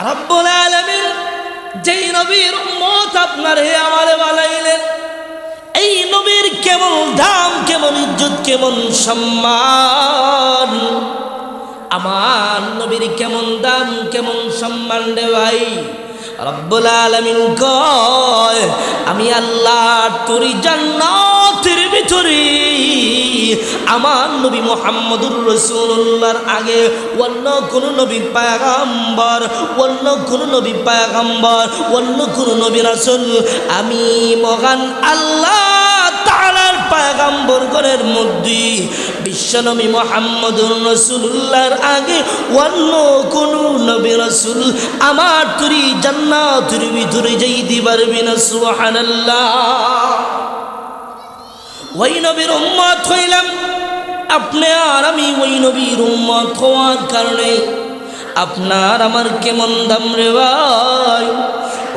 রব্বুল আলামিন যেই নবীর উম্মত আপনার হে আমারে বানাইলেন, এই নবীর কেমন দাম, কেমন ইজ্জত, কেমন সম্মান। আমার নবীর কেমন দাম, কেমন সম্মান রে ভাই। রব্বুল আলামিন কয়, আমি আল্লাহ তোর জান্নাতের ভিতরে আমার নবী মুহাম্মদুর রাসূলুল্লাহর আগে অন্য কোন নবী পয়গম্বর, অন্য কোন নবী পয়গম্বর, অন্য কোন নবী রাসূল আমি মহান আল্লাহ তাআলার পয়গম্বর গণের মধ্যে বিশ্বনবী মুহাম্মদুর রাসূলুল্লাহর আগে অন্য কোন নবী রাসূল আমার তোর জান্নাতের ভিতরে যাইতে পারবে না। সুবহানাল্লাহ। ওই নবীর উম্মত হইলাম আপনি আর আমি। ওই নবীর উম্মত হওয়ার কারণে আপনার আমার কেমন দাম রে ভাই।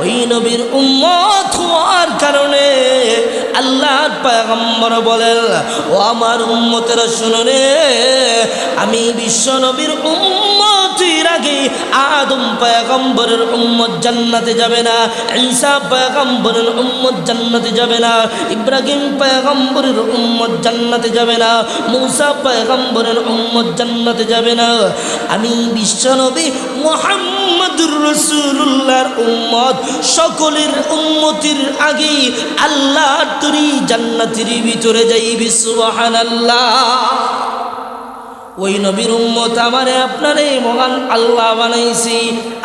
ওই নবীর উম্মত হওয়ার কারণে আল্লাহর পয়গম্বর বলেন, ও আমার উম্মতেরা শুনো রে, আমি বিশ্ব নবীর উম্মতের আগে আদম পয়গম্বরের উম্মত জান্নাতে যাবে না, ঈসা পয়গম্বরের উম্মত জান্নাতে যাবে না, ইব্রাহিম পয়গম্বরের উম্মত জান্নাতে যাবে না, মূসা পয়গম্বরের উম্মত জান্নাতে যাবে না। আমি বিশ্ব নবী মুহাম্মদুর রাসূলুল্লাহর উম্মত সকলের উম্মতির আগে আল্লাহ তুরি জান্নাতের ভিতরে যাইবি। সুবহানাল্লাহ। ওই নবীর উম্মত আমারে আপনারে মহান আল্লাহ বানাইছি,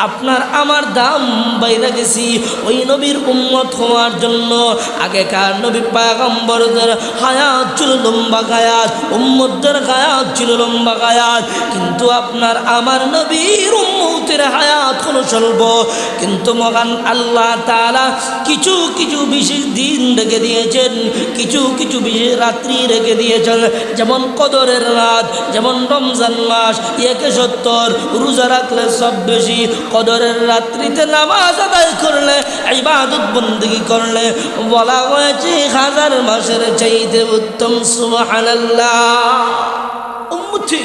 আপনার আমার দাম বাইরে গেছি। ওই নবীর উম্মত হওয়ার জন্য আগেকার নবী পয়গম্বরদের হায়াত ছিল লম্বা গায়াত, উম্মতদের হায়াত ছিল লম্বা গায়াত, কিন্তু আপনার আমার নবীর উম্মতের হায়াত হলো স্বল্প। কিন্তু মহান আল্লাহ তাআলা কিছু কিছু বিশেষ দিন রেখে দিয়েছেন, কিছু কিছু বিশেষ রাত্রি রেখে দিয়েছেন, যেমন কদরের রাত, যেমন রমজান মাস 71, রোজা রাখলে সব বেশি, কদরের রাত্রিতে নামাজ আদায় করলে, ইবাদত বন্দেগী করলে বলা হয়েছে 1000 মাসের চাইতে উত্তম। সুবহানাল্লাহ। উম্মতি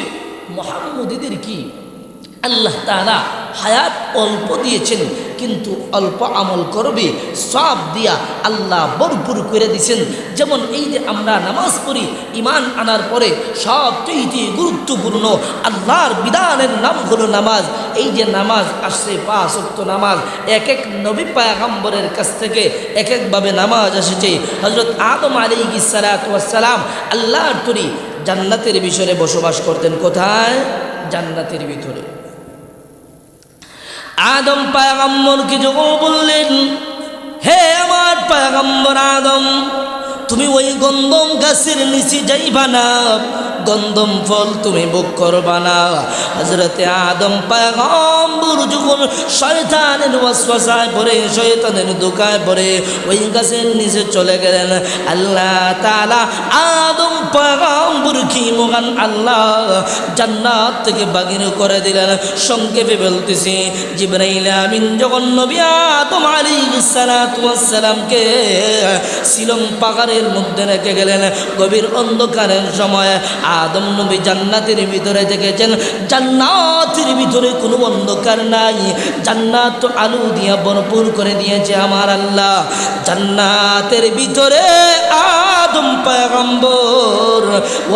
মুহাম্মদীদের কি আল্লাহ তাআলা হায়াত অল্প দিয়েছেন, কিন্তু অল্প আমল করবে সব দিয়া আল্লাহ ভরপুর করে দিয়েছেন। যেমন এই যে আমরা নামাজ পড়ি, ঈমান আনার পরে সবচেয়ে গুরুত্বপূর্ণ আল্লাহর বিধানের নাম হলো নামাজ। এই যে নামাজ আসছে 5 ওয়াক্ত নামাজ, এক এক নবী পয়গম্বরের কাছ থেকে এক একভাবে নামাজ এসেছে। হযরত আদম আলাইহিস সালাতু ওয়াস সালাম আল্লাহর তৈরি জান্নাতের ভিতরে বসবাস করতেন। কোথায়? জান্নাতের ভিতরে। আদম পয়গম্বরকে যখন বললেন, হে আমার পয়গম্বর আদম, তুমি ওই গন্ধম গাছের নিচে যাইবা না, গন্ধম ফল তুমি ভোগ করবা না। হযরতে আদম পয়গম্বর যখন শয়তানের ওয়াসওয়াসায় পড়ে, শয়তানের ধোঁকায় পড়ে ওই গাছের নিচে চলে গেলেন, আল্লাহ তাআলা আদম পয়গম্বর কি মহান আল্লাহ জান্নাত থেকে বাগির করে দিলেন। সংক্ষেপে বলতেছি, জিবরাইল আমিন যখন নবী আদম আলাইহিস সালাতু ওয়াস সালামকে সিলম পাহাড়ের মধ্যে রেখে গেলেন, গভীর অন্ধকারের সময় আদম নবী জান্নাতের ভিতরে দেখেছেন জান্নাতের ভিতরে কোনো অন্ধকার নাই, জান্নাত আলো দিয়া ভরপুর করে দিয়েছে আমার আল্লাহ। জান্নাতের ভিতরে আদম পয়গম্বর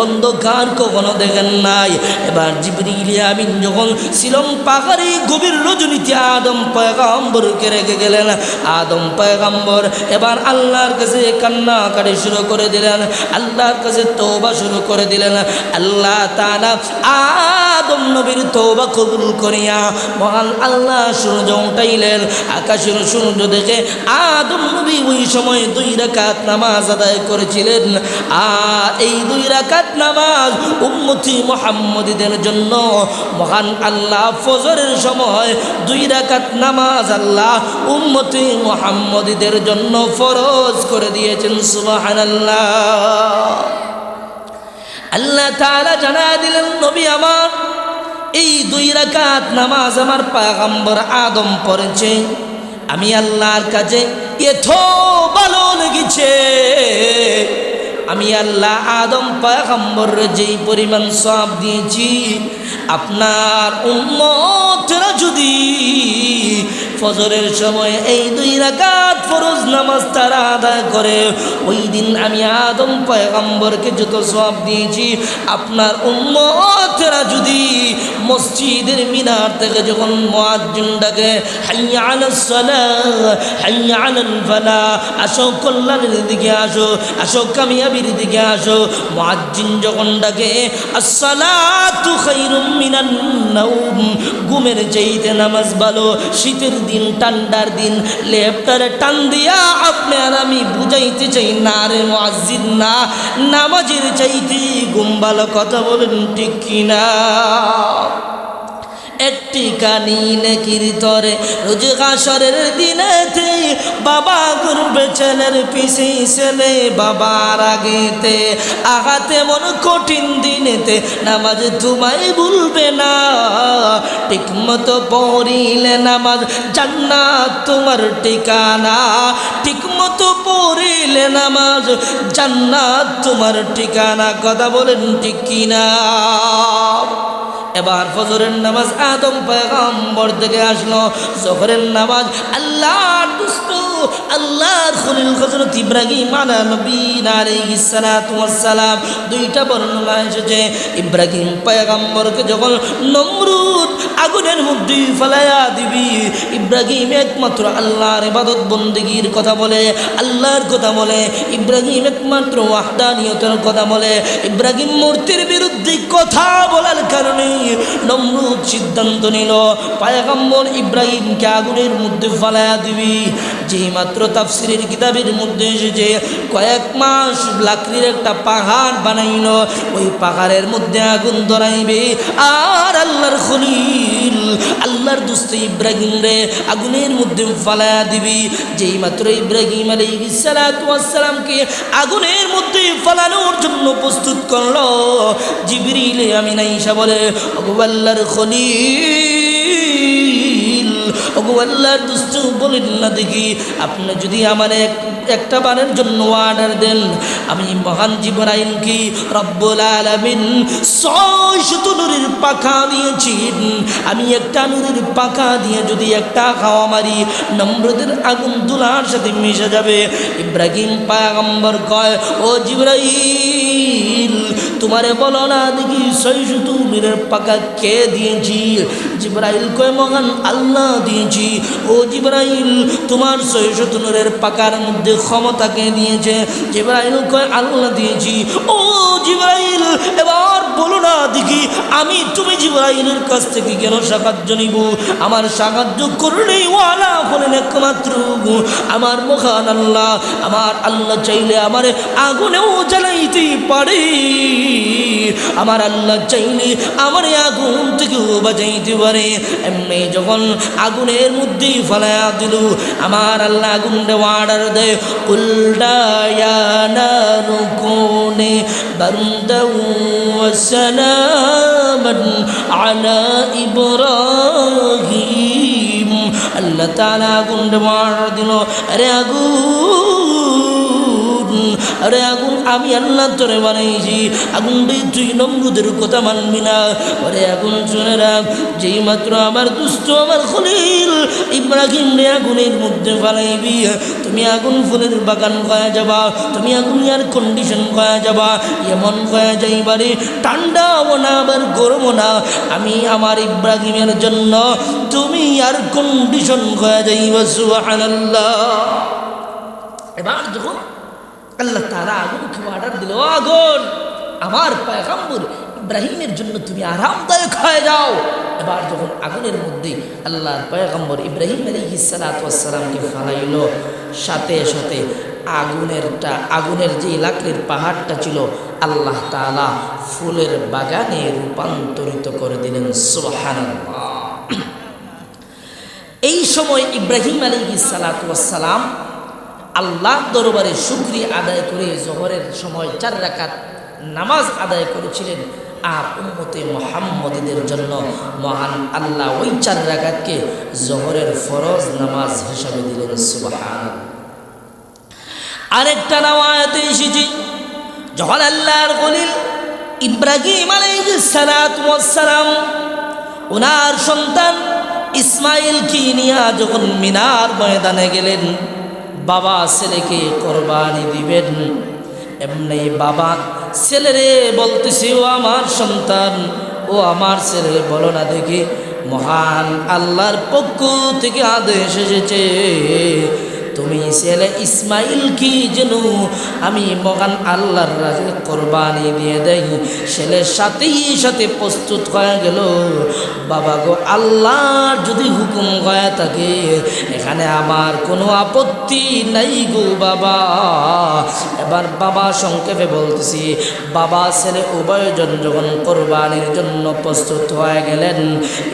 অন্ধকার কখনো দেখেন নাই। এবার জিবরিল আমিন যখন সিলম পাহাড়ে গভীর রজনীতে আদম পয়গম্বরকে রেখে গেলেন, আদম পয়গম্বর এবার আল্লাহর কাছে কান্নাকাটি শুরু করে দিলেন, আল্লাহর কাছে তওবা শুরু করে দিলেন। আল্লাহ তাআলা আদম নবীর তওবা কবুল করিয়া মহান আল্লাহ সূর্য উঠাইলেন। আকাশের সূর্য দেখে আদম নবী ওই সময় 2 রাকাত নামাজ আদায় করেছিলেন। আর এই 2 রাকাত নামাজ উম্মতি মুহাম্মদীদের জন্য মহান আল্লাহ ফজরের সময় 2 রাকাত নামাজ আল্লাহ উম্মতি মুহাম্মদীদের জন্য ফরজ করে দিয়েছেন। সুবহানাল্লাহ। আল্লাহ তাআলা জানায় দিলেন, নবী আমার এই 2 রাকাত নামাজ আমার পয়গম্বর আদম পড়েছে, আমি আল্লাহর কাছে এত ভালো লেগেছে, আমি আল্লাহ আদম পয়গম্বরের যেই পরিমাণ সওয়াব দিয়েছি, আপনার উম্মতরা যদি ফজরের সময় এই 2 রাকাত ফরজ নামাজ তারা আদায় করে, ওই দিন আমি আদম পয়গম্বরকে যত সওয়াব দিয়েছি, আপনার উম্মতেরা যদি মসজিদের মিনার থেকে যখন মুয়াজ্জিন ডাকে হাইয়া আলাস সালাহ হাইয়া আলাল ফালাহ, আসো কল্যাণের দিকে আসো, আসো কামিয়াবির দিকে আসো, মুয়াজ্জিন যখন ডাকে আসসালাতু খায়রুম মিনান নাওম, ঘুমের চাইতে নামাজ ভালো, শীতের দিন ঠান্ডার দিন লেপটারে টান দিয়া আপনি আর আমি বুঝাইতে চাই না রে মুয়াজ্জিন, না নামাজের চাইতে ঘুম ভালো, কথা বলেন ঠিক কিনা? একটি কানি নেকির তরে রোজ হাসরের দিনেতে, বাবা করবে ছেলের পিছে ছেলে বাবার আগেতে, আঘাতে মন কঠিন দিনেতে নামাজ তোমায় ভুলবে না, ঠিক মতো পড়িলে নামাজ জান্নাত তোমার ঠিকানা, ঠিক মতো পড়িলে নামাজ জান্নাত তোমার ঠিকানা, কথা বলেন ঠিক কিনা? এবার ফজরের নামাজ আদম পয়গম্বর থেকে আসলো, জোহরের নামাজ আল্লাহর দোস্ত আল্লাহর খলিল হযরত ইব্রাহিম আলাইহিস সালাতু ওয়াস সালাম, 2টা বর্ণনা এসেছে। ইব্রাহিম পয়গম্বরকে যখন নমরুদ আগুনের মধ্যে ফেলাইয়া দিবি, ইব্রাহিম একমাত্র আল্লাহর ইবাদত বন্দেগীর কথা বলে, আল্লাহর কথা বলে, ইব্রাহিম একমাত্র ওয়াহদানিয়তের কথা বলে, ইব্রাহিম মূর্তির বিরুদ্ধে কথা বলার কারণে নমরুদ সিদ্ধান্ত নিল পয়গম্বর ইব্রাহিমকে আগুনের মধ্যে ফেলাইয়া দিবি। যেই মাত্র তাফসিরের কিতাবের মধ্যে এসেছে কয়েক মাস লাকড়ির একটা পাহাড় বানাইল, ওই পাহাড়ের মধ্যে আগুন ধরাইবে, আর আল্লাহর খলিল আল্লাহর দোস্ত ইব্রাহিম রে আগুনের মধ্যে ফেলাইয়া দিবি। যেই মাত্র ইব্রাহিম আলাইহিস সালাতু ওয়াস সালামকে আগুনের মধ্যে ফেলানোর জন্য প্রস্তুত করলো, জিবরিল আমিন আইসা বলে ওগো আল্লাহর খলিল, ওগো আল্লাহর দোস্ত বলেন না দেখি, আপনি যদি আমার একটা বারের জন্য অর্ডার দেন, আমি মহান জিবরাইলকে রব্বুল আলামিন 600 নূরের পাখা দিয়েছেন, আমি একটা নূরের পাখা দিয়ে যদি একটা হাওয়া মারি নমরুদের আগুন ধুলার সাথে মিশে যাবে। ইব্রাহিম পয়গম্বর কয় ও জিবরাইল, তোমারে বলো না দেখি 600 নূরের পাখা কে দিয়েছি? জিবরাইল কয় মহান আল্লাহ দিয়েছি। ও জিবরাইল, তোমার 600 নূরের পাকার মধ্যে ক্ষমতা কে দিয়েছে? জিবরাইল কয় আল্লাহ দিয়েছি। ও জিবরাইল, এবার বলো না দেখি আমি তুমি জিবরাইলের কাছ থেকে কেন সাহায্য নিব? আমার সাহায্য করলেই ওয়ালা হলেন একমাত্র আমার মহান আল্লাহ। আমার আল্লাহ চাইলে আমার আগুনেও জ্বালাইতে পারে, আমার আল্লাহ চাইলে আমার আগুন থেকেও বাঁচাইতে পারে। এমনি যখন আগুনের মধ্যে ফেলাইয়া দিল, আমার আল্লাহ আগুনটা অর্ডার দেয় কুলডা ইয়া নারু কুনি বারদাও ওয়া সালামান আলা ইব্রাহিম। আল্লাহ তাআলা আগুনটা অর্ডার দিল, আরে আগুন, আরে আগুন আমি আল্লাহ তোরে বানাইছি, আগুন তুই নমরুদের কথা মানবি না। আরে আগুন শুনে রাখ, যেই মাত্র আমার দুষ্ট আমার খলিল ইব্রাহিম রে আগুনের মধ্যে ফেলাইবি, তুমি আগুন ফুলের বাগান হয়ে যাবা, তুমি আগুন এয়ার কন্ডিশন হয়ে যাবা, এমন হয়ে যাইবারে ঠান্ডাও না আবার গরমও না, আমি আমার ইব্রাহিমের জন্য তুমি এয়ার কন্ডিশন হয়ে যাইবা। সুবহানাল্লাহ। এবার যখন আল্লাহ তাআলা আগুনকে অর্ডার দিল, আগুন আমার পয়গম্বর ইব্রাহিমের জন্য তুমি আরামদায়ক হয়ে যাও। এবার যখন আগুনের মধ্যে আল্লাহর পয়গম্বর ইব্রাহিম আলাইহিস সালাতু ওয়াস সালামকে ফেলাইল, সাথে সাথে আগুনের যে লাকড়ির পাহাড়টা ছিল আল্লাহ তাআলা ফুলের বাগানে রূপান্তরিত করে দিলেন। সুবহানাল্লাহ। এই সময় ইব্রাহিম আলাইহিস সালাতু ওয়াস সালাম আল্লাহর দরবারে শুকরিয়া আদায় করে জোহরের সময় 4 রাকাত নামাজ আদায় করেছিলেন। আর উম্মতে মুহাম্মদীদের জন্য মহান আল্লাহ ওই 4 রাকাতকে জোহরের ফরজ নামাজ হিসাবে দিলেন। সুবহানাল্লাহ। আরেকটা রাওয়ায়াতে এসেছে যখন আল্লাহর খলিল ইব্রাহিম আলাইহিস সালাতু ওয়াস সালাম ওনার সন্তান ইসমাইল কি নিয়া যখন মিনার ময়দানে গেলেন, বাবা ছেলেকে কোরবানি দিবেন, এমনি বাবা ছেলেরে বলতেছে, ও আমার সন্তান, ও আমার ছেলে, বলো না দেখি, মহান আল্লাহর পক্ষ থেকে আদেশ এসেছে, তুমি ছেলে ইসমাইল কি যেন আমি মহান আল্লাহর রাজে কোরবানি দিয়ে দেই। ছেলের সাথেই সাথে প্রস্তুত হয়ে গেল, বাবা গো, আল্লাহর যদি হুকুম হয়ে থাকে এখানে আমার কোনো আপত্তি নাই গো বাবা। এবার বাবা সংক্ষেপে বলতেছি, বাবা ছেলে উভয়জন যখন কোরবানির জন্য প্রস্তুত হয়ে গেলেন,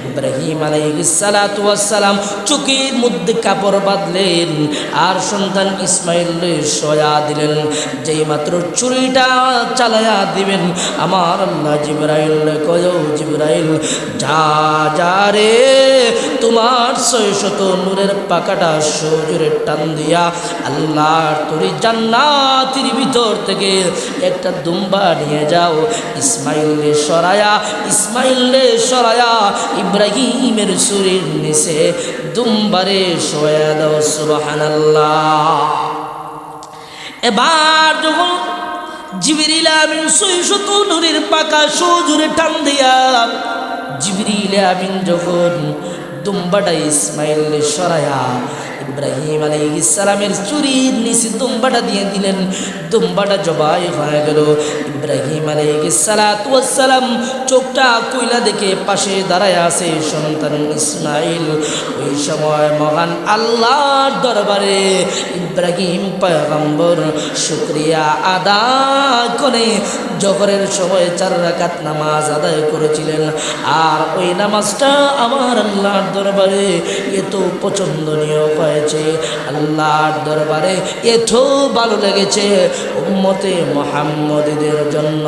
ইব্রাহিম আলাইহিস সালাতু ওয়াস সালাম চোখের মধ্যে কাপড় বাঁধলেন আর সন্তান ইসমাইলকে শোয়া দিলেন। যেই মাত্র ছুরিটা চালায়া দিবেন, আমার আল্লাহ জিবরাইল কয়, জিবরাইল যা যা রে, তোমার 600 নূরের পাকাটা সজোরে টান দিয়া আল্লাহর তরি জান্নাতের ভিতর থেকে একটা দুম্বা নিয়ে যাও, ইসমাইলে সরায়া, ইসমাইলে সরায়া ইব্রাহিমের ছুরির নিচে দুম্বারে শোয়া দাও। সুবহানাল্লাহ। এবার যখন জিবরিল আমিন 600 নূরের পাকা সজোরে টান দিয়া জিবরিল আমিন যখন দুম্বাটা ইসমাইলে সরায়া ইব্রাহিম আলাইহিস সালামের চুরির নিচে দুম্বাটা দিয়ে দিলেন, দুম্বাটা জবাই হয়ে গেল। ইব্রাহিম আলাইহিস সালাতু ওয়াস সালাম চোখটা কইলা দেখে পাশে দাঁড়ায় আছে সন্তান ইসমাইল। ওই সময় মহান আল্লাহর দরবারে ইব্রাহিম পয়গম্বর শুকরিয়া আদায় করে জোহরের সময় 4 রাকাত নামাজ আদায় করেছিলেন। আর ওই নামাজটা আমার আল্লাহর দরবারে এত পছন্দনীয় হয়েছে, আল্লাহর দরবারে এত ভালো লেগেছে, উম্মতে মুহাম্মদীদের জন্য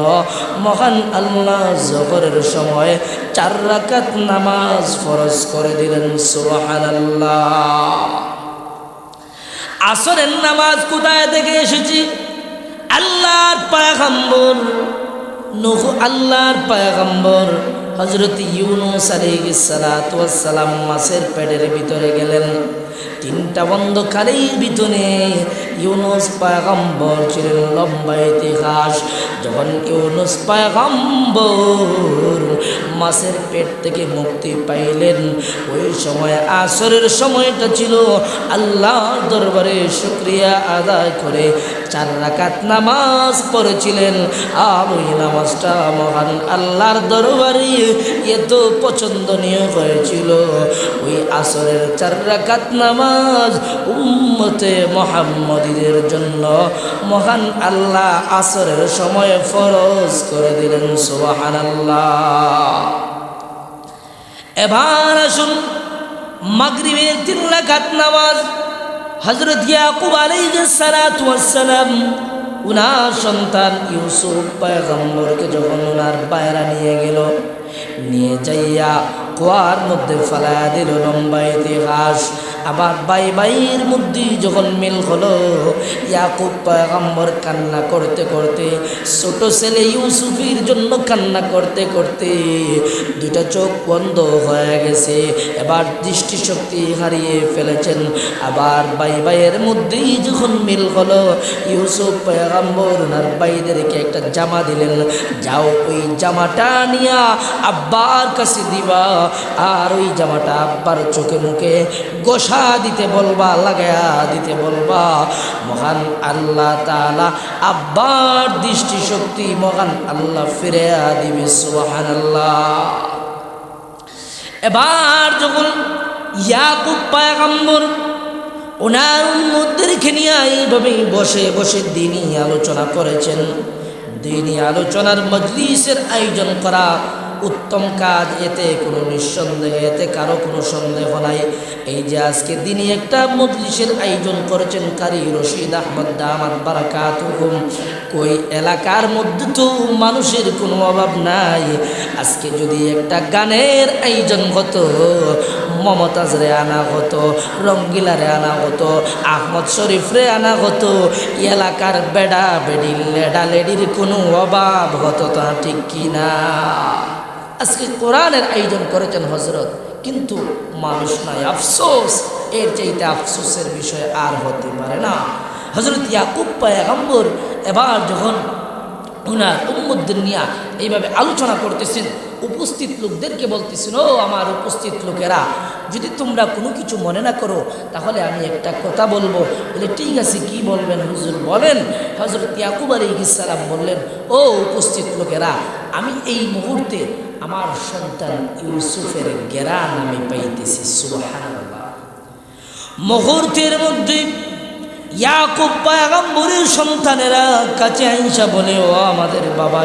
মহান আল্লাহ জোহরের সময় 4 রাকাত নামাজ ফরজ করে দিলেন। সুবহানাল্লাহ। আসরের নামাজ কোথায় থেকে এসেছে? আল্লাহর পয়গম্বর নূহ, আল্লাহর পয়গম্বর হযরত ইউনূস আলাইহিস সালাতু ওয়াস সালাম মাছের পেটের ভিতরে গেলেন। 3টা বন্ধ খালের ভিতরে ইউনূস পয়গম্বর ছিলেন। লম্বা ইতিহাস। যখন ইউনূস পয়গম্বর মাছের পেট থেকে মুক্তি পাইলেন, ওই সময় আসরের সময়টা ছিল। আল্লাহর দরবারে শুকরিয়া আদায় করে 4 রাকাত নামাজ পড়েছিলেন। আর ওই নামাজটা মহান আল্লাহর দরবারে এত পছন্দনীয় হয়েছিল, ওই আসরের 4 রাকাত নামাজ উম্মতে মুহাম্মদীদের জন্য মহান আল্লাহ আসরের সময় ফরজ করে দিলেন। সুবহানাল্লাহ। এবার আসুন মাগরিবের 3 রাকাত নামাজ হযরত ইয়াকুব আলাইহিস সালাতু ওয়াস সালাম উনার সন্তান ইউসুফ পয়গম্বরকে যখন উনার বাইরা নিয়ে গেল, নিয়ে যাইয়া কুয়ার মধ্যে ফেলা দিল। লম্বা ইতিহাস। আবার ভাইয়ের মধ্যে যখন মিল হলো, ইয়াকুব পয়গম্বর কান্না করতে করতে, ছোট ছেলে ইউসুফের জন্য কান্না করতে করতে 2টা চোখ বন্ধ হয়ে গেছে। এবার দৃষ্টিশক্তি হারিয়ে ফেলেছেন। আবার ভাইয়ের মধ্যেই যখন মিল হলো, ইউসুফ পয়গম্বর ওনার ভাইদেরকে একটা জামা দিলেন, যাও ওই জামাটা নিয়া আব্বার কাছে দিবা, আর ওই জামাটা আব্বার চোখে মুখে গোসা দিতে বলবা, লাগায়া দিতে বলবা। মহান আল্লাহ তাআলা আব্বার দৃষ্টিশক্তি মহান আল্লাহ ফিরে দিবে। সুবহানাল্লাহ। এবার যখন ইয়াকুব পয়গম্বর ওনার উম্মতদেরকে নিয়ে এইভাবে বসে বসে দিনই আলোচনা করেছেন। দিনই আলোচনার মজলিসের আয়োজন করা উত্তম কাজ, এতে কোনো নিঃসন্দেহ, এতে কারো কোনো সন্দেহ নাই। এই যে আজকে দিনই একটা মজলিসের আয়োজন করেছেন কারি রশিদ আহমদ দামাত বারাকাতুহুম, কই এলাকার মধ্যে তো মানুষের কোনো অভাব নাই। আজকে যদি একটা গানের আয়োজন হতো, মমতাজরে আনা হতো, রঙ্গিলারে আনা হতো, আহমদ শরীফরে আনা হতো, এলাকার বেডা বেডি লেডা লেডির কোনো অভাব হতো না, ঠিক কিনা? আজকে কোরআনের আয়োজন করেছেন হজরত, কিন্তু মানুষ নাই। আফসোস, এর চাইতে আফসোসের বিষয় আর হতে পারে না। হজরত ইয়াকুব পয়গম্বর এবার যখন ওনার উম্মতদের নিয়ে এইভাবে আলোচনা করতেছেন, উপস্থিত লোকদেরকে বলতেছেন, ও আমার উপস্থিত লোকেরা, যদি তোমরা কোনো কিছু মনে না করো তাহলে আমি একটা কথা বলবো। বলে ঠিক আছে, কি বলবেন হুজুর, বলেন। হজরত ইয়াকুব আলাইহিস সালাম বললেন, ও উপস্থিত লোকেরা, আমি এই মুহূর্তে আমার সন্তান ইউসুফের ঘেরান আমি পাইতেছি। সুবহানাল্লাহ। মুহূর্তের মধ্যে ইয়াকুব পয়গম্বরের সন্তানেরা কাছে আইসা বলে, ও আমাদের বাবা,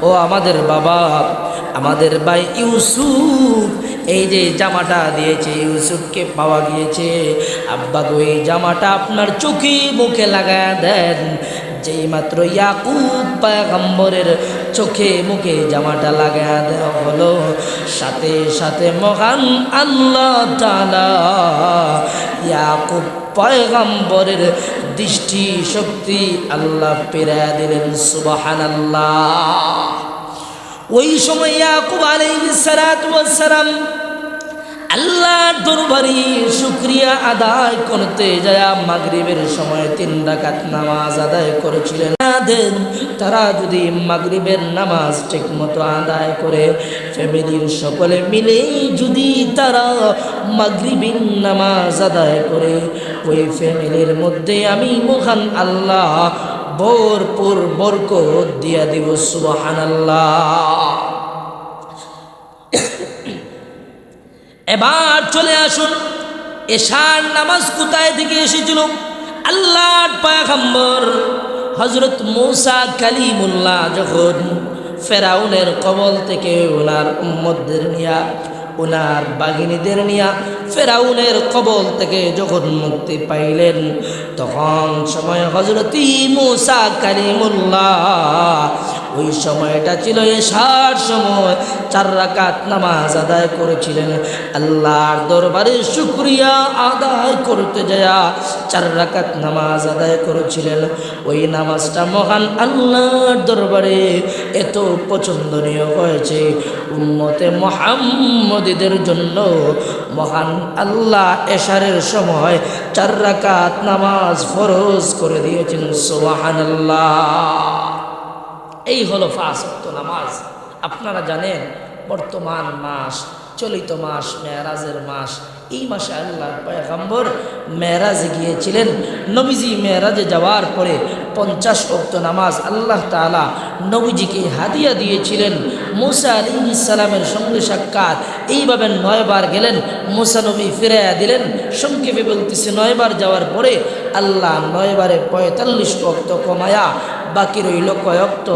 ও আমাদের বাবা, আমাদের ভাই ইউসুফ এই যে জামাটা দিয়েছে, ইউসুফকে পাওয়া গিয়েছে। আব্বা গো, এই জামাটা আপনার চোখে মুখে লাগায়া দেন। যেই মাত্র ইয়াকুব পয়গম্বরের চোখে মুখে জামাটা লাগায়া দেওয়া হলো, সাথে সাথে মহান আল্লাহ তাআলা ইয়াকুব পয়গম্বরের দৃষ্টি শক্তি আল্লাহ পেরা দিলেন। সুবহানাল্লাহ। ওই সময় ইয়াকুব আলাইহিস সালাতু ওয়াস সালাম আল্লাহর দরবারে শুকরিয়া আদায় করতে যায় মাগরিবের সময় 3 রাকাত নামাজ আদায় করেছিলেন। তারা যদি মাগরিবের নামাজ ঠিকমতো আদায় করে, ফ্যামিলির সকলে মিলে যদি তারা মাগরিবের নামাজ আদায় করে, ওই ফ্যামিলির মধ্যে আমি মহান আল্লাহ ভরপুর বরকত দিয়া দিব। সুবহানাল্লাহ। এবার চলে আসুন, এশার নামাজ কোথায় থেকে এসেছিল? আল্লাহর পয়গম্বর হযরত মূসা কালিমুল্লাহ যখন ফেরাউনের কবল থেকে ওনার উম্মতদের নিয়া, ওনার বাগিনীদের নিয়া ফেরাউনের কবল থেকে যখন মুক্তি পাইলেন, তখন সময় হযরত মূসা কালিমুল্লাহ ওই সময়টা ছিল এশার সময়, 4 রাকাত নামাজ আদায় করেছিলেন। আল্লাহর দরবারে শুকরিয়া আদায় করতে যায় 4 রাকাত নামাজ আদায় করেছিলেন। ওই নামাজটা মহান আল্লাহর দরবারে এত পছন্দনীয় হয়েছে, উম্মতে মুহাম্মদীদের জন্য মহান আল্লাহ এশারের সময় 4 রাকাত নামাজ ফরজ করে দিয়েছেন। সুবহানাল্লাহ। এই হলো 5 ওয়াক্ত নামাজ। আপনারা জানেন বর্তমান মাস, চলিত মাস মেরাজের মাস। এই মাসে আল্লাহর পয়গম্বর মেরাজে গিয়েছিলেন। নবীজি মেরাজে যাওয়ার পরে 50 ওয়াক্ত নামাজ আল্লাহ তাআলা নবীজিকে হাদিয়া দিয়েছিলেন। মূসা আলাইহিস সালামের সঙ্গে সাক্ষাৎ এইভাবে 9 বার গেলেন, মূসা নবী ফিরাইয়া দিলেন। সংক্ষেপে বলতেছে, 9 বার যাওয়ার পরে আল্লাহ 9 বারে 45 ওয়াক্ত কমায়া বাকি রইল কয়ক্ত?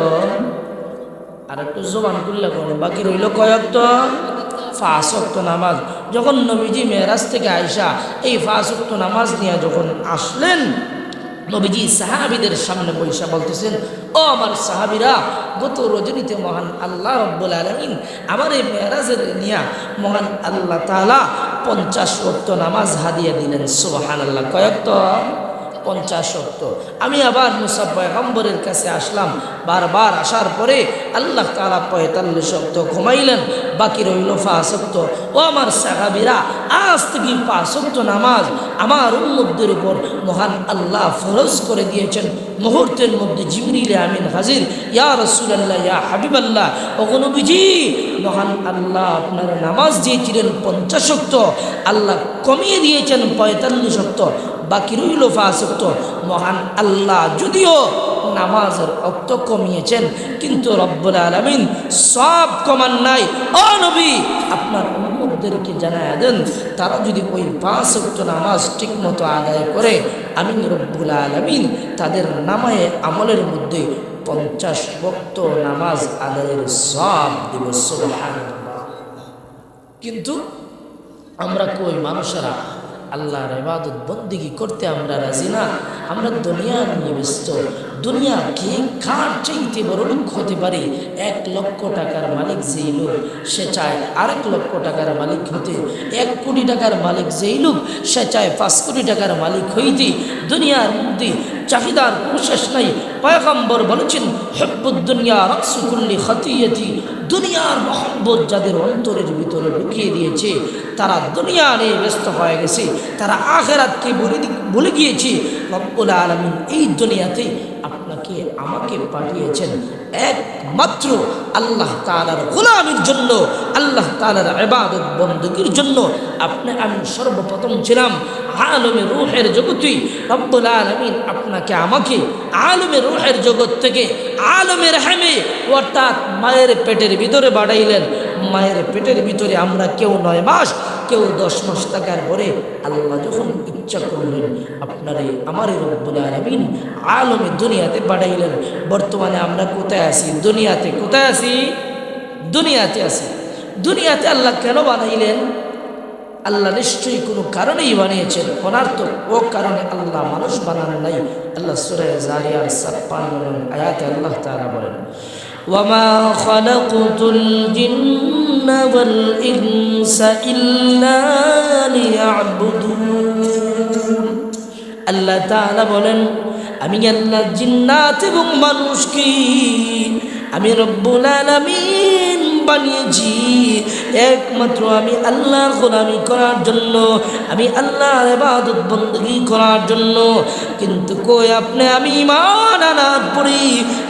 আর একটু জবান করলে কোনো বাকি রইল কয়ক্ত? 5 ওয়াক্ত নামাজ। যখন নবীজি মেরাজ থেকে আয়সা এই 5 ওয়াক্ত নামাজ নিয়ে যখন আসলেন, নবীজি সাহাবীদের সামনে বৈশা বলতেছেন, ও আমার সাহাবীরা, গত রজনীতে মহান আল্লাহ রব্বুল আলামিন আমার এই মেরাজের নিয়া মহান আল্লাহ তাআলা 50 ওয়াক্ত নামাজ হাদিয়া দিলেন। সুবহানাল্লাহ। কয়ক্ত? 50 ওয়াক্ত। আমি আবার মূসা পয়গম্বরের কাছে আসলাম। বারবার আসার পরে আল্লাহ তাআলা 45 ওয়াক্ত কমাইলেন, বাকি রইল 5 ওয়াক্ত। ও আমার সাহাবীরা, আজ থেকে 5 ওয়াক্ত নামাজ আমার উম্মতদের উপর মহান আল্লাহ ফরজ করে দিয়েছেন। মুহূর্তের মধ্যে জিবরিল আমিন হাজির, ইয়া রাসূলুল্লাহ, ইয়া হাবিবাল্লাহ, ওগো নবীজি, মহান আল্লাহ আপনার নামাজ দিয়েছিলেন 50 ওয়াক্ত, আল্লাহ কমিয়ে দিয়েছেন 45 ওয়াক্ত, বাকি রইল 5 ওয়াক্ত। মহান আল্লাহ যদিও নামাজের ওয়াক্ত কমিয়েছেন, কিন্তু রব্বুল আলামিন সব কমান নাই। ও নবী, আপনার উম্মতদেরকে জানায়া দেন, তারা যদি ওই 5 ওয়াক্ত নামাজ ঠিকমতো আদায় করে, আমি রব্বুল আলামিন তাদের নামায়ে আমলের মধ্যে 50 ওয়াক্ত নামাজ আদায়ের সওয়াব দিব। সুবহানাল্লাহ। কিন্তু আমরা কই মানুষেরা আল্লাহর ইবাদত বন্দেগী করতে আমরা রাজি না। আমরা দুনিয়া নিয়ে ব্যস্ত। দুনিয়া কে কার চাইতে বড় লোক হতে পারে? 1 লক্ষ টাকার মালিক যেই লোক, সে চায় 1 লক্ষ টাকার মালিক হতে। 1 কোটি টাকার মালিক যেই লোক, সে চায় 5 কোটি টাকার মালিক হইতে। দুনিয়ার মধ্যে চাহিদার কোনো শেষ নাই। পয়গম্বর বলেছেন হুব্বুদ দুনিয়া রাসু কুল্লি খাতিয়াতি, দুনিয়ার মহব্বত যাদের অন্তরের ভিতরে ঢুকিয়ে দিয়েছে তারা দুনিয়া নিয়ে ব্যস্ত হয়ে গেছে, তারা আখিরাতকে ভুলে গিয়েছে। রব্বুল আলামিন এই দুনিয়াতে আপনাকে আমাকে পাঠিয়েছেন একমাত্র আল্লাহ তাআলার গোলামির জন্য, আল্লাহ তাআলার ইবাদত বندگির জন্য। আপনি আমি সর্বপ্রথম ছিলাম আলমে রূহের জগতে। রব্বুল আলামিন আপনাকে আমাকে আলমে রূহের জগৎ থেকে আলমে রহমে অর্থাৎ মায়ের পেটের ভিতরে বাড়াইলেন। মায়ের পেটের ভিতরে আমরা কেউ 9 মাস, কেউ 10 মাস থাকার পরে আল্লাহ যখন ইচ্ছা করলেন আপনারে আমারে রব্বুল আলামিন আলমে দুনিয়াতে বাড়াইলেন। বর্তমানে আমরা কোথায় আছি? দুনিয়াতে। কোথায় আছি? দুনিয়াতে আছি। দুনিয়াতে আল্লাহ কেন বানাইলেন? আল্লাহ নিশ্চয়ই কোনো কারণেই বানিয়েছেন, অনার্থক ও কারণে আল্লাহ মানুষ বানান নাই। আল্লাহ সূরা জারিয়ার 56 আয়াতে আল্লাহ তাআলা বলেন, ওয়ামা খালাকুতুল জিন্না ওয়াল ইনসা ইল্লা লিয়াবুদুন। আল্লাহ তাআলা বলেন আমি আল্লাহ জিন্নাত এবং মানুষকে আমি রব্বুল আলামিন বানিয়েছি একমাত্র আমি আল্লাহর গোলামি করার জন্য, আমি আল্লাহর ইবাদত বندگی করার জন্য। কিন্তু কই আপনি আমি ঈমান আনার পরে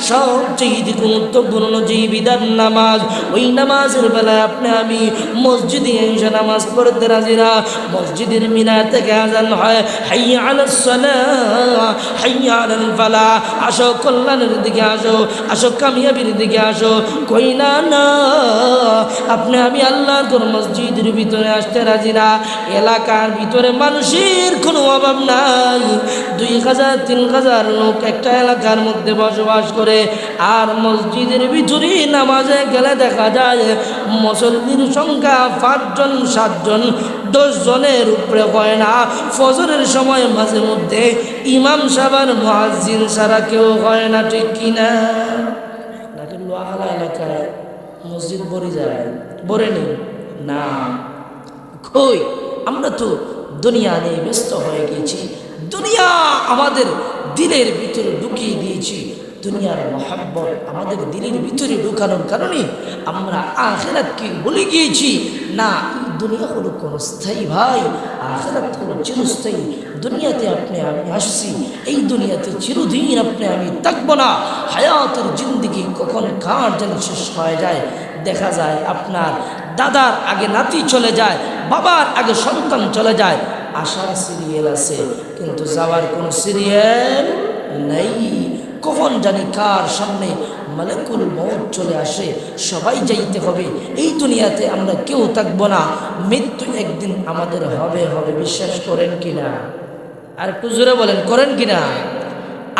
সবচেয়ে গুরুত্বপূর্ণ যে বিধান নামাজ, ওই নামাজের বেলায় আপনি আমি মসজিদে এসে নামাজ পড়তে রাজি না। মসজিদের মিনার থেকে আযান হয় হাইয়া আলাস সালাহ হাইয়া আলাল ফালাহ, আসো কল্যাণের দিকে আসো, আসো কামিয়াবির দিকে আসো। কই না না, আপনি আমি আল্লাহর ঘর মসজিদের ভিতরে আসতে রাজি না। এলাকার ভিতরে মানুষের কোনো অভাব নাই, 2000-3000 লোক একটা এলাকার মধ্যে বসবাস করে। আর মসজিদের ভিতরে নামাজে গেলে দেখা যায় মুসল্লির সংখ্যা 5 জন 7 জন 10 জনের উপরে হয় না। ফজরের সময় মাঝে মধ্যে ইমাম সাহেব আর মুয়াজ্জিন ছাড়া কেউ হয় না, ঠিক কিনা? লোহালা এলাকায় মসজিদ ভরে যায়, ভরে নেই না। কই আমরা তো দুনিয়া নিয়ে ব্যস্ত হয়ে গেছি, দুনিয়া আমাদের দিলের ভিতরে ঢুকিয়ে দিয়েছি। দুনিয়ার মহব্বত আমাদের দিলের ভিতরে ঢুকানোর কারণে আমরা আখিরাতকে ভুলে গিয়েছি। না, দুনিয়া হলো ক্ষণস্থায়ী ভাই, আখিরাত হলো চিরস্থায়ী। দুনিয়াতে আপনি আমি আসছি, এই দুনিয়াতে চিরদিন আপনি আমি থাকবো না। হায়াতের জিন্দেগি কখন কার যেন শেষ হয়ে যায়। দেখা যায় আপনার দাদার আগে নাতি চলে যায়, বাবার আগে সন্তান চলে যায়। আসার সিরিয়াল আছে কিন্তু যাওয়ার কোনো সিরিয়াল নেই। কখন জানি কার সামনে মালাকুল মউত চলে আসে, সবাই যাইতে হবে। এই দুনিয়াতে আমরা কেউ থাকবো না, মৃত্যু একদিন আমাদের হবে হবে। বিশ্বাস করেন কিনা? আর একটু জোরে বলেন, করেন কিনা?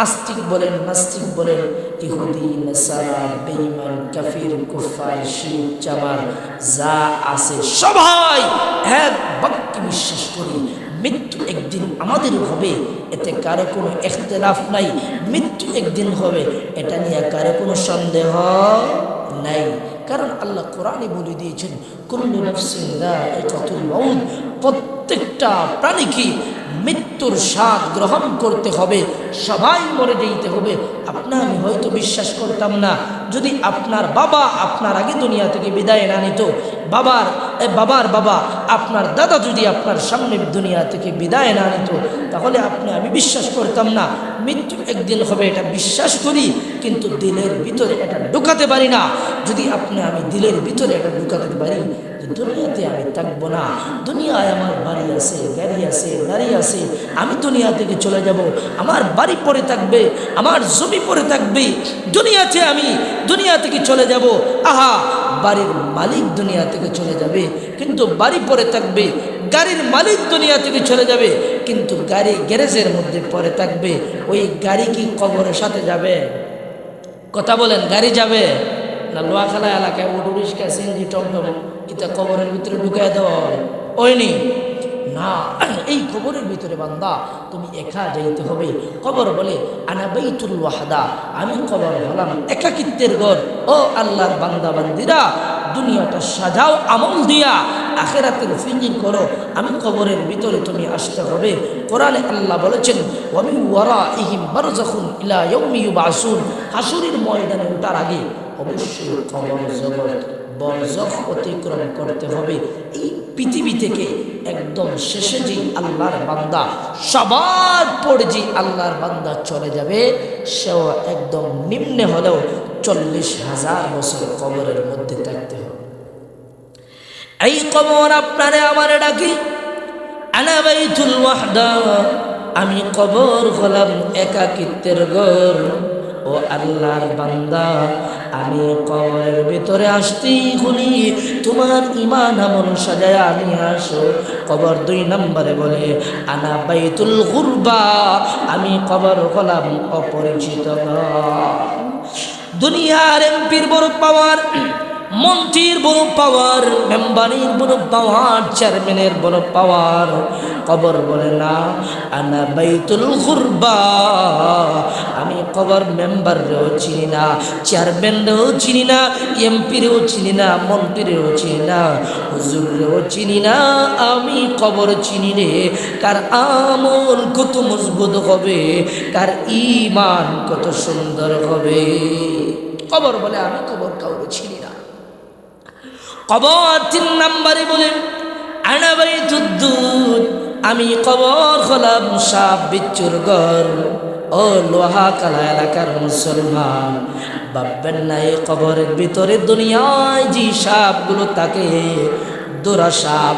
আস্তিক বলেন, নাস্তিক বলেন, ইহুদি, নাসারা, বেঈমান, কাফির, কুফার, শিরক, চামার যা আছে সবাই এক বাক্যে বিশ্বাস করি মৃত্যু একদিন আমাদের হবে। এতে কারো কোনো ইখতিলাফ নাই, মৃত্যু একদিন হবে, এটা নিয়ে কারো কোনো সন্দেহ নাই। কারণ আল্লাহ কোরআনে বলে দিয়েছেন কুল্লু নাফসিন যায়িকাতুল মাউত, প্রত্যেকটা প্রাণীকে মৃত্যুর স্বাদ গ্রহণ করতে হবে, সবাই মরে যেতে হবে। আপনার আমি হয়তো বিশ্বাস করতাম না যদি আপনার বাবা আপনার আগে দুনিয়া থেকে বিদায় না নিত, বাবার বাবা আপনার দাদা যদি আপনার সামনে দুনিয়া থেকে বিদায় না নিত, তাহলে আমি বিশ্বাস করতাম না মৃত্যু একদিন হবে। এটা বিশ্বাস করি কিন্তু দিলের ভিতরে এটা ঢুকাতে পারি না। যদি আমি দিলের ভিতরে এটা ঢুকাতে পারি যে দুনিয়াতে আমি থাকবো না, দুনিয়ায় আমার বাড়ি আছে, গাড়ি আছে, গাড়ি আছে, আমি দুনিয়া থেকে চলে যাব, আমার বাড়ি পড়ে থাকবে, আমার জমি পড়ে থাকবে, দুনিয়াতে আমি দুনিয়া থেকে চলে যাব। আহা, বাড়ির মালিক দুনিয়া থেকে চলে যাবে কিন্তু বাড়ি পড়ে থাকবে, গাড়ির মালিক দুনিয়া থেকে চলে যাবে কিন্তু গাড়ি গ্যারেজের মধ্যে পড়ে থাকবে। ওই গাড়ি কি কবরের সাথে যাবে? কথা বলেন, গাড়ি যাবে না? লোহাখালা এলাকায় অটো রিক্সা, সিএনজি, টমটম এটা কবরের ভিতরে ঢুকাই দেওয়া হয় ওইনি না। এই কবরের ভিতরে বান্দা তুমি একা যাইতে হবে। কবর বলে আনা বাইতুল ওয়াহদা, আমি কবর হলাম একাকিত্বের ঘর। ও আল্লাহর বান্দা বান্দিরা, দুনিয়াটা সাজাও আমল দিয়া, আখিরাতের ফিকির করো। আমি কবরের ভিতরে তুমি আসতে হবে। কোরআনে আল্লাহ বলেছেন ওয়া মিন ওয়ারাইহিম বারযাখুন ইলা ইয়াউমি ইউবআসুন। হাসরের ময়দানে ওঠার আগে অবশ্যই কবর জগৎ বরজখ অতিক্রম করতে হবে। এই পৃথিবী থেকে একদম শেষে যে আল্লাহর বান্দা, সবার পরে যে আল্লাহর বান্দা চলে যাবে, সেও একদম নিম্নে হলেও 40,000 বছর কবরের মধ্যে থাকতে হবে। এই কবর আপনারে আমারে ডাকি, আনা বাইতুল ওয়াহদা, আমি কবর হলাম একাকিত্বের ঘর। ও আল্লাহর বান্দা, আমি কবরের ভিতরে আসতেই বলি তোমার ঈমান আমল সাজায় আমি আসো। কবর 2 নম্বরে বলে আনা বাইতুল গুরবা, আমি কবর হলাম অপরিচিত ঘর। দুনিয়ার এমপির বড় পাওয়ার, মন্ত্রীর বড় পাওয়ার, মেম্বারের বড় পাওয়ার, চেয়ারম্যানের বড় পাওয়ার, কবর বলে না আনা বাইতুল গুরবা, আমি কবর মেম্বাররেও চিনি না, চেয়ারম্যানরেও চিনি না, এমপিরেও চিনি না, মন্ত্রীরেও চিনি না, হুজুরেও চিনি না, আমি কবর চিনি রে। কার আমল কত মজবুত হবে, কার ঈমান কত সুন্দর হবে। কবর বলে আমি কবর কাউকে চিনি না। কবর 3 নম্বরে বলেন আনা বাইতুদ্দুদ, আমি কবর হলাম সাপ বিচ্ছুর ঘর। ও লোহা কালা এলাকার মুসলমান, ভাববেন না এই কবরের ভিতরে দুনিয়ায় যে সাপগুলো থাকে, দোরা সাপ,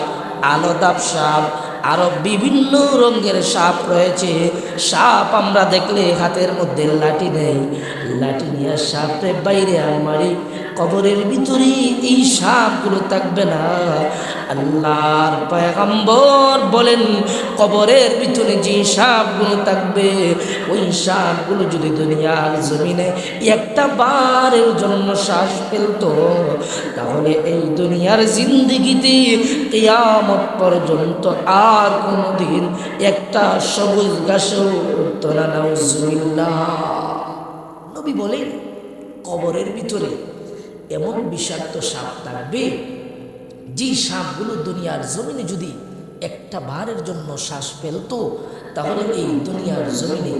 আলোদাপ সাপ, আরো বিভিন্ন রঙের সাপ রয়েছে। সাপ আমরা দেখলে হাতের মধ্যে লাঠি নেই, লাঠি নিয়ে সাপের বাইরে মারি। কবরের ভিতরে এই সাপগুলো থাকবে না। আল্লাহর পয়গম্বর বলেন কবরের ভিতরে যে সাপগুলো থাকবে, ওই সাপগুলো যদি দুনিয়ার জমিনে একটা বারের জন্য শ্বাস ফেলতো, তাহলে এই দুনিয়ার জিন্দেগিতে কিয়ামত পর্যন্ত আর কোনোদিন একটা সবুজ ঘাসও উঠতো না। নাউজুবিল্লাহ। নবী বলেন কবরের ভিতরে এমন বিষাক্ত সাপ থাকবে, যে সাপগুলো দুনিয়ার জমিনে যদি একটা বারের জন্য শ্বাস ফেলতো, তাহলে এই দুনিয়ার জমিনে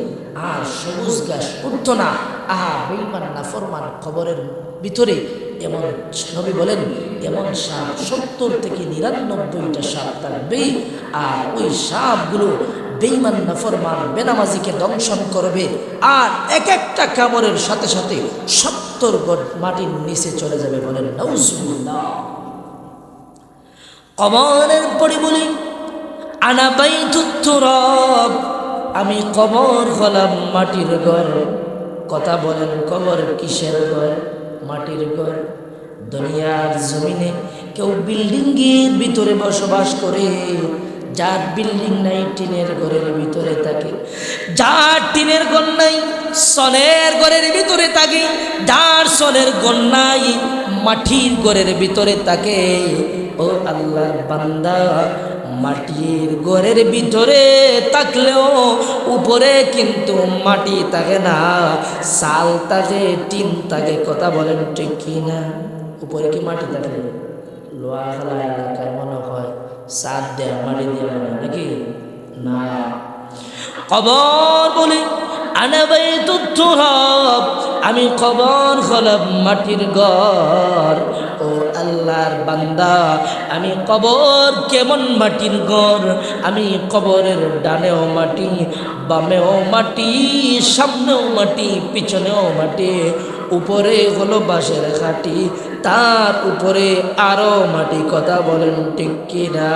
আর সবুজ ঘাস উঠতো না। আহা বেঈমান নাফরমান কবরের ভিতরে এমন, নবী বলেন এমন সাপ 70 থেকে 99টা সাপ থাকবে। আর ওই সাপগুলো বেঈমান নাফরমান বেনামাজিকে দংশন করবে। আর এক একটা কামড়ের সাথে সাথে 70 গজ মাটির নিচে চলে যাবে। বলেন নাউজুবিল্লাহ। কবরের পরে বলি আনা বাইতুত তুরাব, আমি কবর হলাম মাটির ঘর। কথা বলেন কবর কিসের ঘর? মাটির ঘর। দুনিয়ার জমিনে কেউ বিল্ডিংয়ের ভিতরে বসবাস করে, যার বিল্ডিং নাই টিনের ঘরের ভিতরে থাকে, যার টিনের ঘর নাই সনের ঘরের ভিতরে থাকে, যার সনের ঘর নাই মাটির ঘরের ভিতরে থাকে। ও আল্লাহর বান্দা, মাটির ঘরের ভিতরে থাকলেও উপরে কিন্তু মাটি থাকে না, চাল থাকে, টিন থাকে। কথা বলেন ঠিক কি না? উপরে কি মাটি থাকে? লোহা খালা এলাকায় মনে হয় সাত দেয়, মাটি দিয়ে মনে নাকি না। কবর বলে আনা বাইতুত তুরাব, আমি কবর হলাম মাটির ঘর। ও আল্লাহর বান্দা, আমি কবর কেমন মাটির ঘর? আমি কবরের ডানেও মাটি, বামেও মাটি, সামনেও মাটি, পিছনেও মাটি, উপরে হলো বাঁশের খাটি, তার উপরে আরো মাটি। কথা বলেন ঠিক কিনা?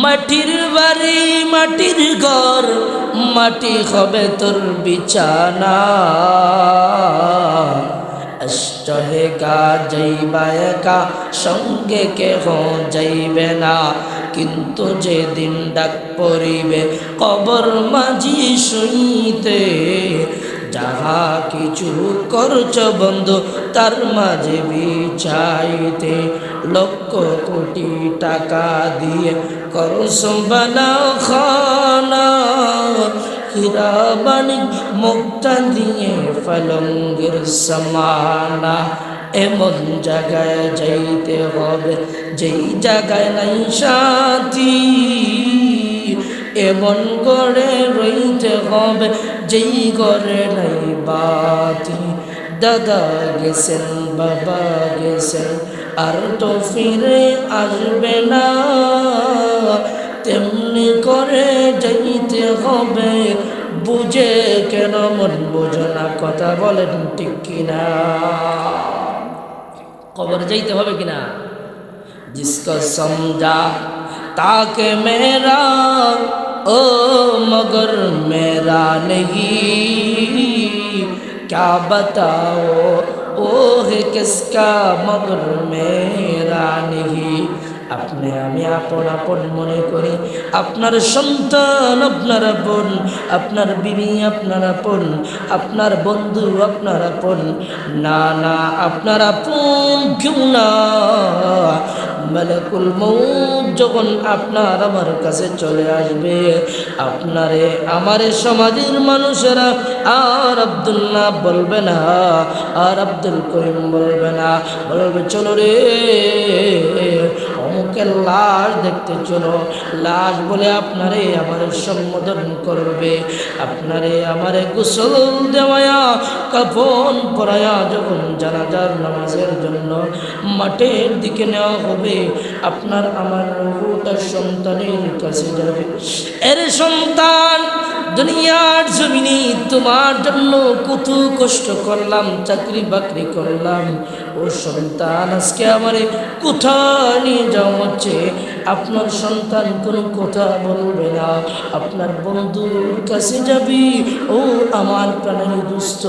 মাটির বাড়ি, মাটির ঘর, মাটি হবে তোর বিছানা। অষ্টহেকা যাইবা একা, সঙ্গে কেহ যাইবে না, কিন্তু যেদিন ডাক পড়িবে কবর মাঝি শুইতে, যাহা কিছু করছ বন্ধু তার মাঝে বিছাইতে, লক্ষ কোটি টাকা দিয়ে করছ বানাও খানা, হীরা মানিক মুক্তা দিয়ে ফলঙ্গের সমানা, এমন জায়গায় যাইতে হবে যেই জায়গায় নাই সাথী, এমন ঘরে রইতে হবে যেই ঘরে নাই বাতি। দাদা গেছেন বাবা গেছেন আর তো ফিরে আসবে না, তেমনি করে যাইতে হবে, বুঝে কেন মন বোঝে না, কথা বলেন ঠিক কিনা? কবরে যাইতে হবে কিনা? जिसको समझा ताकि मेरा ओ मगर मेरा नहीं, क्या बताओ ओ है किसका मगर मेरा नहीं। আপনি আমি আপন আপন মনে করি, আপনার সন্তান আপনার আপন, আপনার বিবি আপনার আপন, আপনার বন্ধু আপনার আপন। না না, আপনার আপন কেউ না। মালাকুল মউত যখন আপনার আমার কাছে চলে আসবে, আপনারে আমারে সমাজের মানুষেরা আর আব্দুল্লাহ বলবে না, আর আব্দুল করিম বলবে না, বলবে চলো রে অমুকের লাশ দেখতে চলো। লাশ বলে আপনারে আমারে সম্বোধন করবে, আপনারে আমারে গোসল দেওয়া কাফন পরায়া যখন জানাজার নামাজের জন্য মাঠের দিকে নেওয়া হবে, আপনার আমার রূহটা সন্তানের কাছে যাবে। এর সন্তান, দুনিয়ার জমিনে তোমার জন্য কত কষ্ট করলাম, চাকরি বাকরি করলাম, ও সন্তান আজকে আমারে কোথায় নিয়ে যাওয়া হচ্ছে। আপনার সন্তান কোনো কথা বলবে না, আপনার বন্ধুর কাছে যাবি, ও আমার প্রাণের দুস্থ,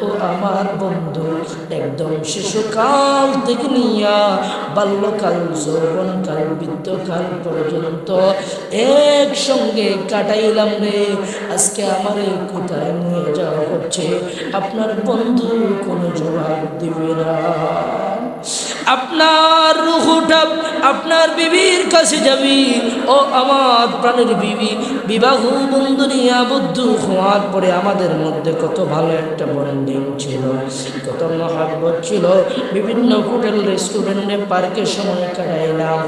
ও আমার বন্ধু, একদম শিশুকাল থেকে নিয়া বাল্যকাল, যৌবনকাল, বৃদ্ধকাল পর্যন্ত একসঙ্গে কাটাইলাম রে, আজকে আমারে কোথায় নিয়ে যাওয়া হচ্ছে। আপনার বন্ধু কোনো জবাব দিবে না। আপনার রূহটা আপনার বিবির কাছে যাবি, ও আমার প্রাণের বিবি, বিবাহ বন্ধু নিয়ে আবদ্ধ হওয়ার পরে আমাদের মধ্যে কত ভালো একটা বন্ডিং ছিল, কত মহাব্বত ছিল, বিভিন্ন হোটেল রেস্টুরেন্টে পার্কে সময় কাটাইলাম,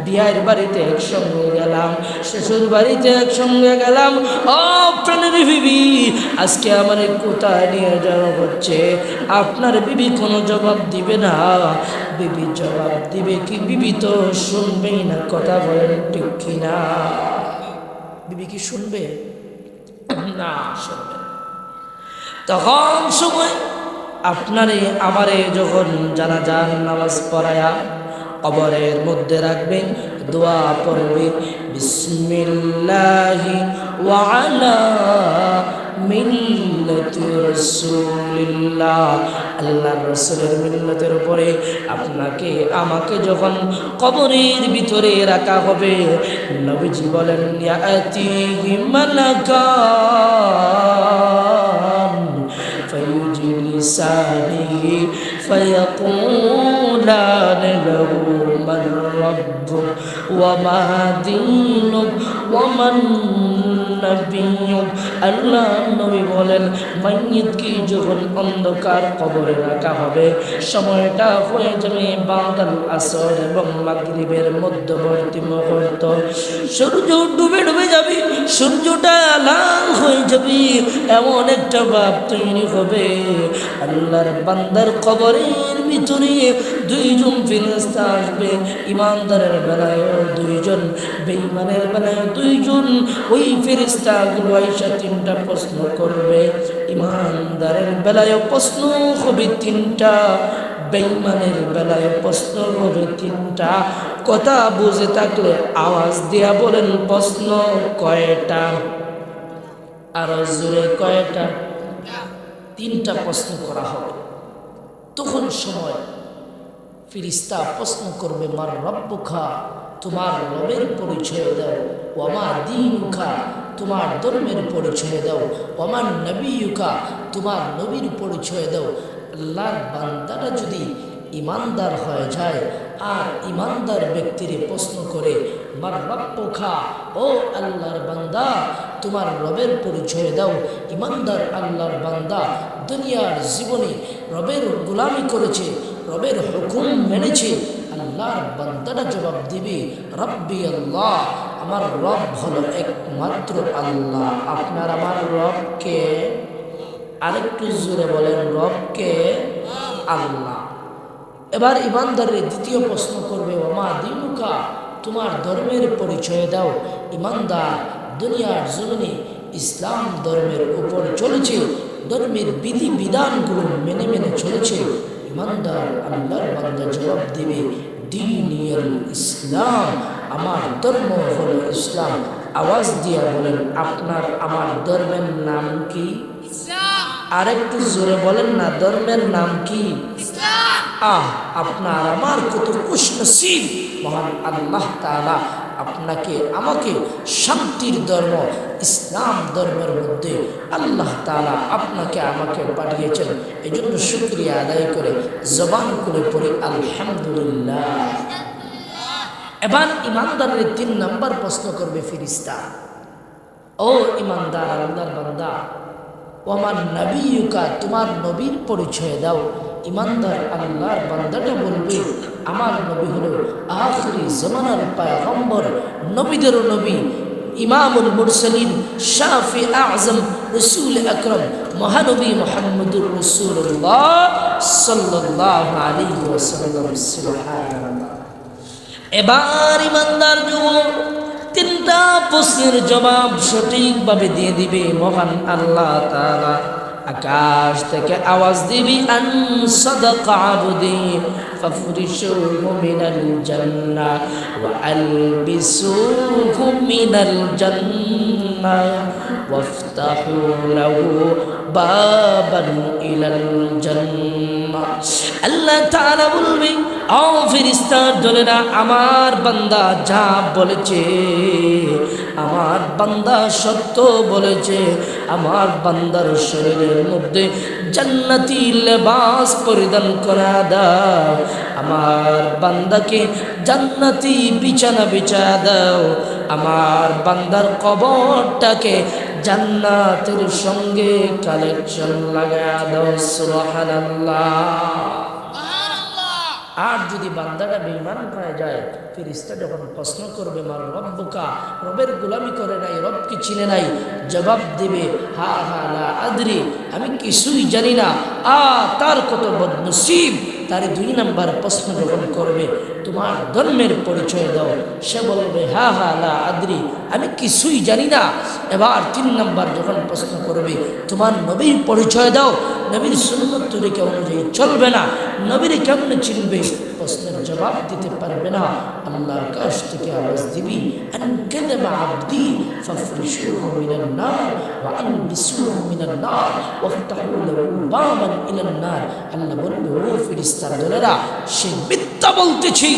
বিয়ের বাড়িতে একসঙ্গে গেলাম, শ্বশুর বাড়িতে একসঙ্গে গেলাম। ও প্রাণের বিবি, আজকে আমার কোথায় নিয়ে যাওয়া হচ্ছে। আপনার বিবি কোনো জবাব দিবে না। বিবি জবাব দিবে কি? বিবি তো শুনবেই না, কথা বলেন ঠিক কিনা? বিবি কি শুনবে? না, শুনবে। তখন সময় আপনারে আমারে যখন জানাজার নামাজ পড়ায়া কবরের মধ্যে রাখবে, দোয়া পড়বে, বিসমিল্লাহি ওয়া আলা মিল্লাতি রাসূলিল্লাহ, আল্লাহর রাসূলের মিল্লাতের উপরে আপনাকে আমাকে যখন কবরের ভিতরে রাখা হবে, নবীজি বলেন ইয়াতিহি মালাকান ফায়ুজলিসানিহি ফায়াকুলান লাহু মান রাব্বুক ওয়া মা দীনুক ওয়া মান নাবিয়্যুক। আল্লাহ নবী বলেন, মাইয়িতকে যখন অন্ধকার কবরে রাখা হবে, সময়টা হয়ে যাবে বাদাল আসর এবং মাগরিবের মধ্যবর্তী মুহূর্ত। সূর্য ডুবে ডুবে যাবে, সূর্যটা লাল হয়ে যাবে, এমন একটা ভাব তৈরি হবে। আল্লাহর বান্দার কবরের ভিতরে দুইজন ফেরেশতা আসবে, ইমানদারের বেলায় দুইজন, বেঈমানের বেলায় দুইজন। ওই ফেরেশতাগুলো আইসা তিনটা প্রশ্ন করবে। ইমানদারের বেলায় প্রশ্ন হবে তিনটা, বেঈমানের বেলায় প্রশ্ন হবে তিনটা। কথা বুঝে থাকলে আওয়াজ দিয়া বলেন, প্রশ্ন কয়টা? আরো জোরে কয়টা? তিনটা প্রশ্ন করা হবে। তখন সময় ফেরেশতা প্রশ্ন করবে, মার রব্বুকা, তোমার রবের পরিচয় দাও, ওমা দীনুকা, তোমার ধর্মের পরিচয় দাও, ওমা নবিয়ুকা, তোমার নবীর পরিচয় দাও। আল্লাহর বান্দারা যদি ইমানদার হয়ে যায় আর ইমানদার ব্যক্তির প্রশ্ন করে, মার রব্বুকা, ও আল্লাহর বান্দা তোমার রবের পরিচয় দাও। ইমানদার আল্লাহর বান্দা দুনিয়ার জীবনে রবের গোলামি করেছে, রবের হুকুম মেনেছে, আল্লাহর বান্দাটা জবাব দিবে রব্বি আল্লাহ, আমার রব হলো একমাত্র আল্লাহ। আপনার আমার রবকে, আরেকটু জোরে বলেন, রবকে? আল্লাহ। এবার ইমানদারের দ্বিতীয় প্রশ্ন করবে ওমা দিনুকা, তোমার ধর্মের পরিচয় দাও। ইমানদার দুনিয়ার জমিনে ইসলাম ধর্মের উপর চলেছে, ধর্মের বিধি বিধানগুলো মেনে মেনে চলেছে। ইমানদার আল্লাহর বান্দা জবাব দিবে দীনুল ইসলাম, আমার ধর্ম হলো ইসলাম। আওয়াজ দিয়া বলেন আপনার আমার ধর্মের নাম কি? আরেকটু জোরে বলেন না, ধর্মের নাম কি? আপনার আমার কত খুশনসিব, মহান আল্লাহ তাআলা আপনাকে আমাকে শান্তির ধর্ম ইসলাম ধর্মের মধ্যে আল্লাহ তাআলা আপনাকে আমাকে পাঠিয়েছেন। এই জন্য শুকরিয়া আদায় করে জবান খুলে পড়ি আলহামদুলিল্লাহ। এবার ইমানদারের 3 নম্বর প্রশ্ন করবে ফেরেশতা, ও ইমানদার আল্লাহর বান্দা, ও আমার নবীকা, তোমার নবীর পরিচয় দাও। ইমানদার আল্লাহর বান্দাটা বলবে আমার নবী হলো আখিরি জামানার পয়গম্বর, নবীদেরও নবী, ইমামুল মুরসালিন, শাফি আযম, রাসূল আকরাম, মহানবী মুহাম্মদুর রাসূলুল্লাহ সাল্লাল্লাহু আলাইহি ওয়াসাল্লাম। সুবহানাল্লাহ। এবার ইমানদার যুবক 3টা প্রশ্নের জবাব সঠিকভাবে দিয়ে দিবে। মহান আল্লাহ তাআলা আকাশ থেকে আওয়াজ দিবি আন সাদাকা আবদি ফাফরিশুহু মিনাল জান্নাহ ওয়া আলবিসুহু মিনাল জান্নাহ ওয়াফতাহু লাহু বাবান ইলাল জান্নাহ। আল্লাহ তাআলা বলবে, ও ফেরেশতার দলেরা, আমার বান্দা যা বলেছে, আমার বান্দা সত্য বলেছে। আমার বান্দার শরীরের মধ্যে জান্নাতি লেবাস পরিধান করা দাও, আমার বান্দাকে জান্নাতি বিছানা বিছা দাও, আমার বান্দার কবরটাকে জান্নাতের সঙ্গে কালেকশন লাগা দাও। সুবহানাল্লাহ। আর যদি বান্দাটা বেঈমান হয়ে যায়, ফেরেশতা যখন প্রশ্ন করবে মার রব্বুকা, রবের গোলামি করে নাই, রবকে চিনে নাই, জবাব দিবে হা হা লা আদরি, আমি কিছুই জানি না। তার কত বদনসিব। তার 2 নম্বর প্রশ্ন যখন করবে তোমার ধর্মের পরিচয় দাও, সে বলবে হা হা লা আদরি, আমি কিছুই জানি না। এবার 3 নম্বর যখন প্রশ্ন করবে তোমার নবীর পরিচয় দাও, নবীর সুন্নত তরিকা অনুযায়ী চলবে না, নবীর কেমনে চিনবে? প্রশ্নের জবাব দিতে পারবে না। আল্লাহ আকাশ থেকে আওয়াজ দিবি আন কাযাবা আবদি ফাফরিশুহু মিনান নার ওয়া আলবিসুহু মিনান নার ওয়াফতাহু লাহু বাবান ইলান নার। আল্লাহ বলবে, ও ফেরেশতার দলেরা, সে মিথ্যা বলতেছে।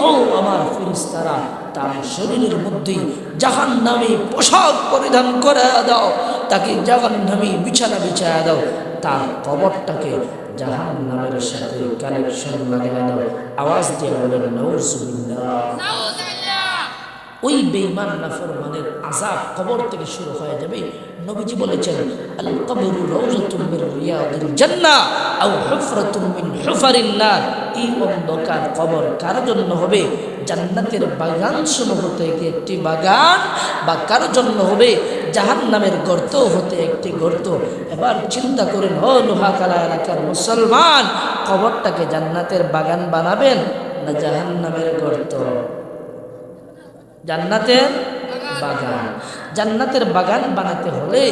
ও আমার ফেরেশতারা, তার শরীরের মধ্যে জাহান্নামী পোশাক পরিধান করে দাও, তাকে জাহান্নামী বিছানা বিছায়া দাও, তার কবরটাকে জাহান্নামের সাথে কানেকশন লাগিয়ে দাও। আওয়াজ দিয়ে বলেন নাউজুবিল্লাহ। ওই বেঈমান নাফরমানের আযাব কবর থেকে শুরু হয়ে যাবে। নবীজি বলেছেন আল কবরু রাউযাতুম মির রিয়াদিল জান্নাহ আও হুফরাতুম মিন হুফারিন নার। এই অন্ধকার কবর কার জন্য হবে? জান্নাতের বাগান সমূহ থেকে একটি বাগান, বা কার জন্য হবে জাহান্নামের গর্ত হতে একটি গর্ত। এবার চিন্তা করেন, ও লোহাকালা এলাকার মুসলমান, কবরটাকে জান্নাতের বাগান বানাবেন না জাহান্নামের গর্ত? জান্নাতের বাগান। জান্নাতের বাগান বানাতে হলে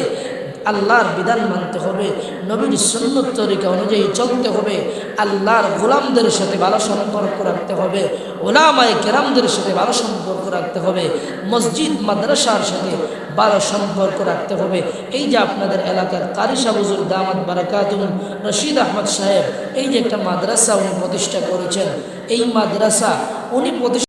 আল্লাহর বিধান মানতে হবে, নবীর সুন্নত তরিকা অনুযায়ী চলতে হবে, আল্লাহর গোলামদের সাথে ভালো সম্পর্ক রাখতে হবে, ওলামায়ে কেরামদের সাথে ভালো সম্পর্ক রাখতে হবে, মসজিদ মাদ্রাসার সাথে ভালো সম্পর্ক রাখতে হবে। এই যে আপনাদের এলাকার কারি সাহেব হুজুর দামাত বারাকাতুহু রশিদ আহমদ সাহেব, এই যে একটা মাদ্রাসা উনি প্রতিষ্ঠা করেছেন, এই মাদ্রাসা উনি